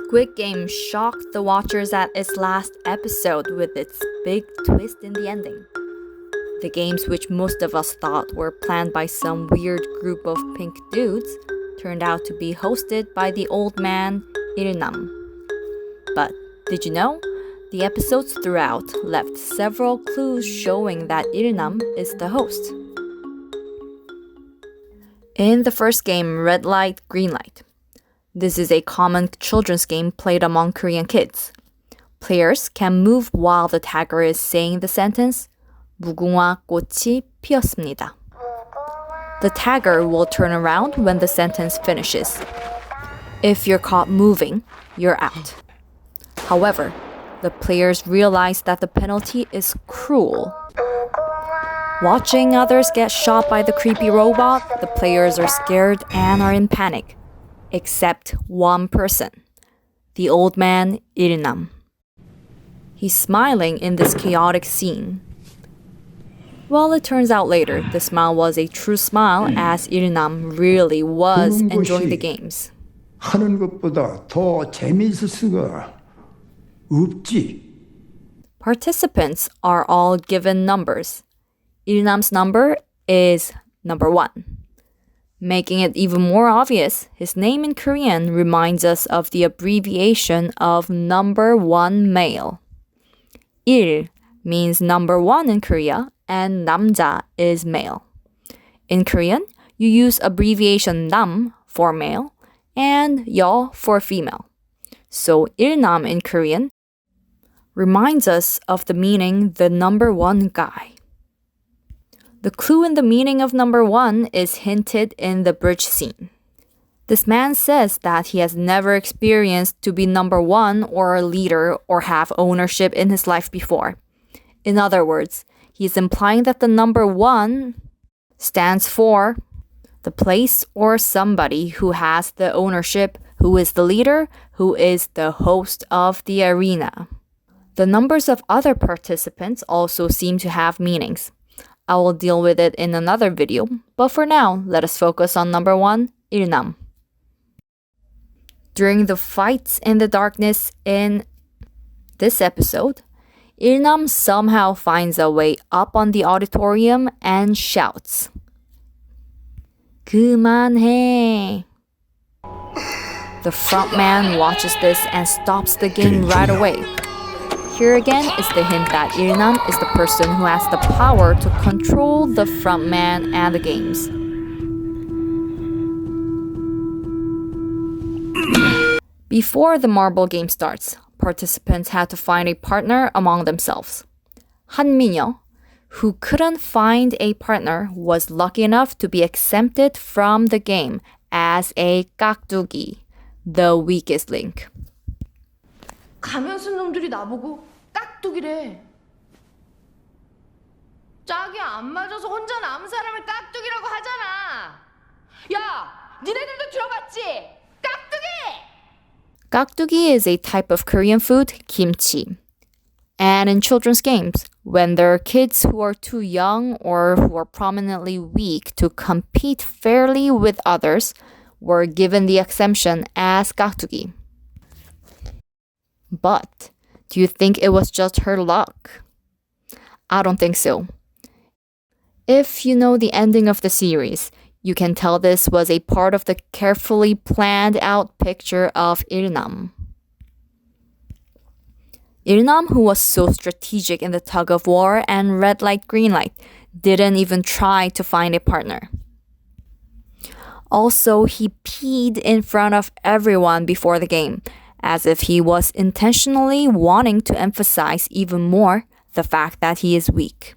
Squid Game shocked the watchers at its last episode with its big twist in the ending. The games, which most of us thought were planned by some weird group of pink dudes, turned out to be hosted by the old man Il-nam. But did you know? The episodes throughout left several clues showing that Il-nam is the host. In the first game, Red Light, Green Light. This is a common children's game played among Korean kids. Players can move while the tagger is saying the sentence, 무궁화 꽃이 피었습니다. The tagger will turn around when the sentence finishes. If you're caught moving, you're out. However, the players realize that the penalty is cruel. Watching others get shot by the creepy robot, the players are scared and are in panic. Except one person, the old man Il-nam. He's smiling in this chaotic scene. Well, it turns out later, the smile was a true smile as Il-nam really was enjoying the games. 하는 것보다 더 재미있을 수가 없지. Participants are all given numbers. Il-nam's number is number 1. Making it even more obvious, his name in Korean reminds us of the abbreviation of number 1 male. Il means number 1 in Korea, and 남자 is male. In Korean, you use abbreviation 남 for male and 여 for female. So Il-nam in Korean reminds us of the meaning the number 1 guy. The clue in the meaning of number 1 is hinted in the bridge scene. This man says that he has never experienced to be number 1 or a leader or have ownership in his life before. In other words, he is implying that the number 1 stands for the place or somebody who has the ownership, who is the leader, who is the host of the arena. The numbers of other participants also seem to have meanings. I will deal with it in another video, but for now, let us focus on number 1, Il-nam. During the fights in the darkness in this episode, Il-nam somehow finds a way up on the auditorium and shouts, 그만해. The frontman watches this and stops the game right away. Here again is the hint that Il-nam is the person who has the power to control the frontman and the games. Before the marble game starts, participants had to find a partner among themselves. 한민여, who couldn't find a partner, was lucky enough to be exempted from the game as a 깍두기, the weakest link. 가면 쓴 놈들이 나보고 깍두기래. 짝이 안 맞아서 혼자 남은 사람을 깍두기라고 하잖아. 야, 니네들도 들어봤지? 깍두기! 깍두기 is a type of Korean food, kimchi. And in children's games, when there are kids who are too young or who are prominently weak to compete fairly with others, were given the exemption as 깍두기. But do you think it was just her luck? I don't think so. If you know the ending of the series, you can tell this was a part of the carefully planned out picture of Il-nam. Il-nam, who was so strategic in the tug of war and red light, green light, didn't even try to find a partner. Also, he peed in front of everyone before the game, as if he was intentionally wanting to emphasize even more the fact that he is weak.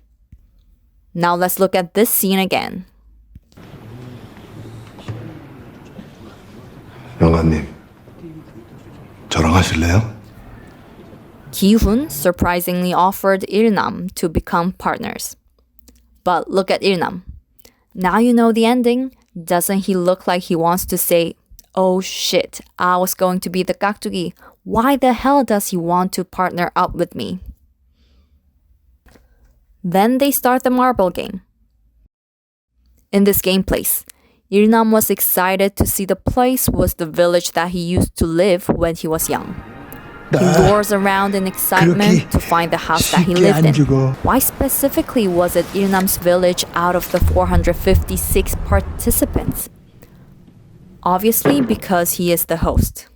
Now let's look at this scene again. 영아님, 저랑 하실래요? Ki-hoon surprisingly offered Il-nam to become partners. But look at Il-nam. Now you know the ending. Doesn't he look like he wants to say, oh shit, I was going to be the 깍두기. Why the hell does he want to partner up with me? Then they start the marble game. In this game place, Il-nam was excited to see the place was the village that he used to live when he was young. He roars around in excitement to find the house that he lived in. Why specifically was it Il-nam's village out of the 456 participants? Obviously because he is the host.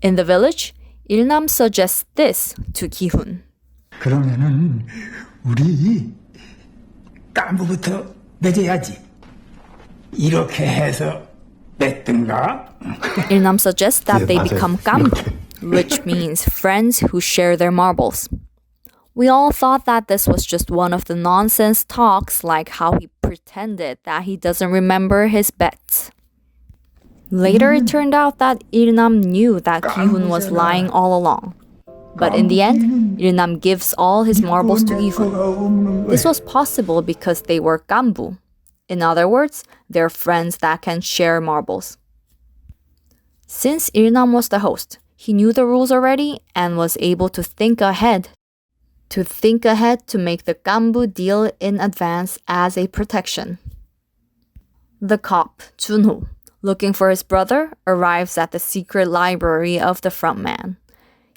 In the village, Il-nam suggests this to Ki-hun. 그러면은 우리 깐부부터 맺어야지. 이렇게 해서 맺든가. Il-nam suggests that they become ganbu, which means friends who share their marbles. We all thought that this was just one of the nonsense talks, like how he pretended that he doesn't remember his bets. Later, it turned out that Il-nam knew that Ki-hun was lying all along. But in the end, Il-nam gives all his marbles to Ki-hun. This was possible because they were ganbu. In other words, they're friends that can share marbles. Since Il-nam was the host, he knew the rules already and was able to think ahead to make the ganbu deal in advance as a protection. The cop, Junho, looking for his brother, arrives at the secret library of the frontman.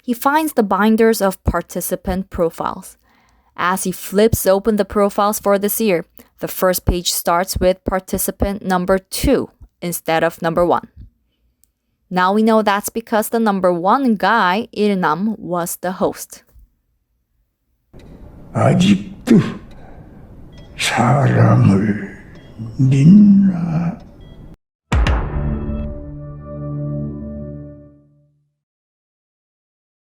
He finds the binders of participant profiles. As he flips open the profiles for this year, the first page starts with participant number 2 instead of number 1. Now we know that's because the number 1 guy, Il-nam, was the host. 아직도 사람을 믿나?